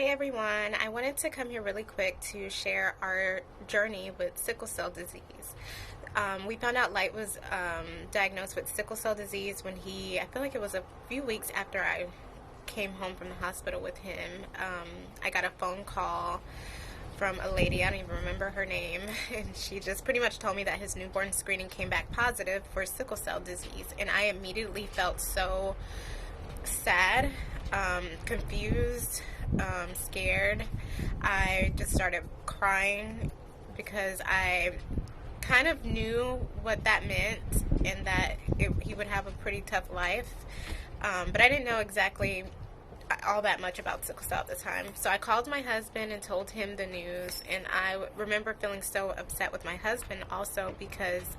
Hi everyone. I wanted to come here really quick to share our journey with sickle cell disease. We found out Light was diagnosed with sickle cell disease when I feel like it was a few weeks after I came home from the hospital with him. I got a phone call from a lady, I don't even remember her name, and she just pretty much told me that his newborn screening came back positive for sickle cell disease. And I immediately felt so sad, confused, scared. I just started crying because I kind of knew what that meant and that he would have a pretty tough life. But I didn't know exactly all that much about sickle cell at the time. So I called my husband and told him the news. And I remember feeling so upset with my husband also because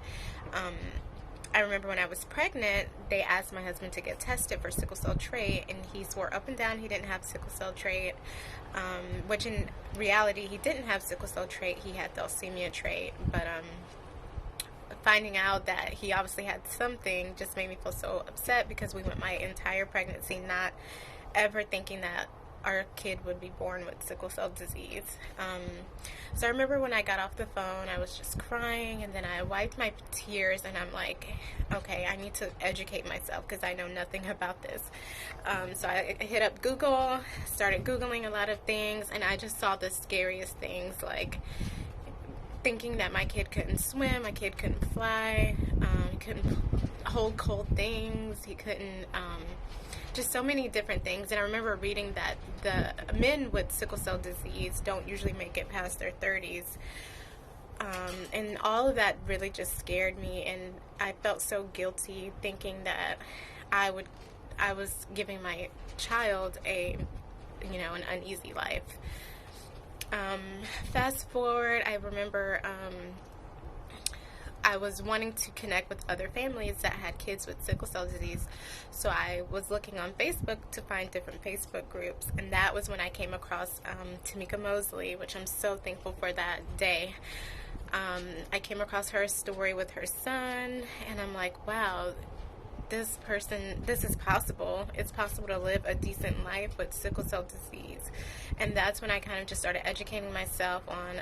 I remember when I was pregnant, they asked my husband to get tested for sickle cell trait, and he swore up and down he didn't have sickle cell trait, which in reality he didn't have sickle cell trait, he had thalassemia trait. But finding out that he obviously had something just made me feel so upset because we went my entire pregnancy not ever thinking that our kid would be born with sickle cell disease. So I remember when I got off the phone, I was just crying, and then I wiped my tears, and I'm like, okay, I need to educate myself because I know nothing about this. So I hit up Google, started Googling a lot of things, and I just saw the scariest things, like thinking that my kid couldn't swim, my kid couldn't fly, he couldn't hold cold things, he couldn't, just so many different things. And I remember reading that the men with sickle cell disease don't usually make it past their 30s. And all of that really just scared me, and I felt so guilty thinking that I was giving my child an uneasy life. Fast forward, I remember I was wanting to connect with other families that had kids with sickle cell disease. So I was looking on Facebook to find different Facebook groups. And that was when I came across Tamika Mosley, which I'm so thankful for that day. I came across her story with her son, and I'm like, wow, this is possible. It's possible to live a decent life with sickle cell disease. And that's when I kind of just started educating myself on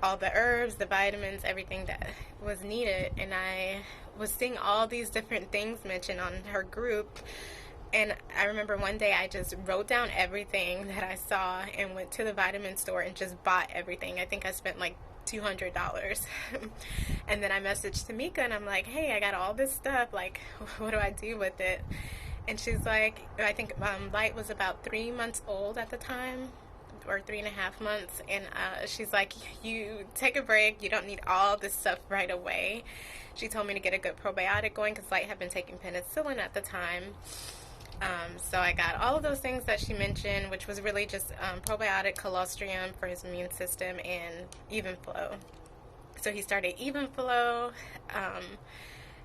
all the herbs, the vitamins, everything that was needed. And I was seeing all these different things mentioned on her group. And I remember one day I just wrote down everything that I saw and went to the vitamin store and just bought everything. I think I spent like $200. And then I messaged Tamika and I'm like, hey, I got all this stuff. Like, what do I do with it? And she's like, I think Light was about 3 months old at the time, or 3.5 months, and she's like, you take a break, you don't need all this stuff right away. She told me to get a good probiotic going because Light had been taking penicillin at the time. So I got all of those things that she mentioned, which was really just probiotic, colostrum for his immune system, and EvenFlo. So he started EvenFlo,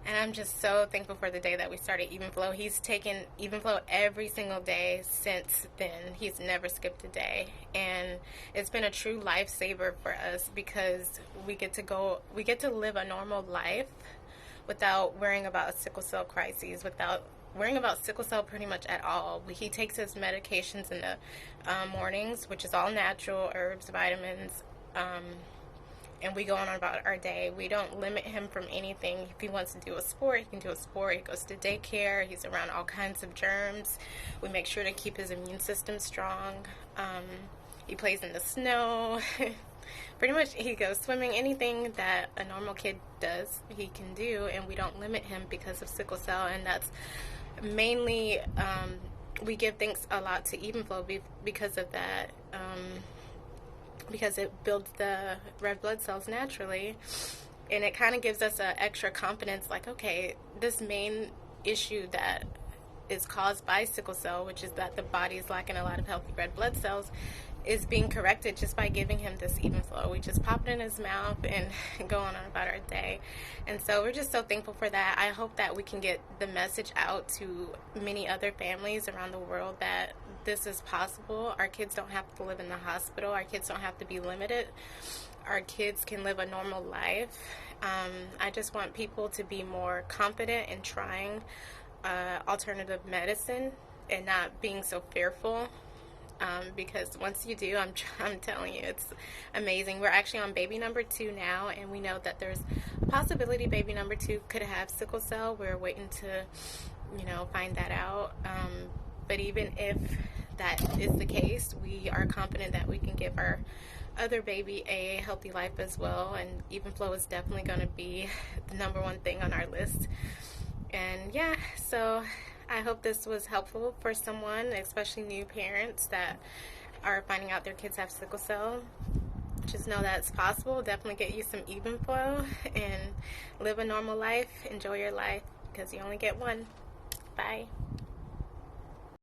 and I'm just so thankful for the day that we started EvenFlo. He's taken EvenFlo every single day since then. He's never skipped a day. And it's been a true lifesaver for us because we get to live a normal life without worrying about a sickle cell crises, without worrying about sickle cell pretty much at all. He takes his medications in the mornings, which is all natural, herbs, vitamins, and we go on about our day. We don't limit him from anything. If he wants to do a sport, he can do a sport. He goes to daycare. He's around all kinds of germs. We make sure to keep his immune system strong. He plays in the snow. Pretty much he goes swimming. Anything that a normal kid does, he can do, and we don't limit him because of sickle cell. And that's mainly, we give thanks a lot to EvenFlo because of that. Because it builds the red blood cells naturally, and it kind of gives us an extra confidence, like, okay, this main issue that is caused by sickle cell, which is that the body is lacking a lot of healthy red blood cells, is being corrected just by giving him this EvenFlo. We just pop it in his mouth and go on about our day. And so we're just so thankful for that. I hope that we can get the message out to many other families around the world that this is possible. Our kids don't have to live in the hospital. Our kids don't have to be limited. Our kids can live a normal life. I just want people to be more confident in trying alternative medicine and not being so fearful. because once you do, I'm telling you, it's amazing. We're actually on baby number 2 now, and we know that there's a possibility baby number 2 could have sickle cell. We're waiting to, find that out. But even if that is the case, we are confident that we can give our other baby a healthy life as well. And EvenFlo is definitely going to be the number one thing on our list. And yeah, so I hope this was helpful for someone, especially new parents that are finding out their kids have sickle cell. Just know that it's possible. Definitely get you some EvenFlo and live a normal life. Enjoy your life because you only get one. Bye.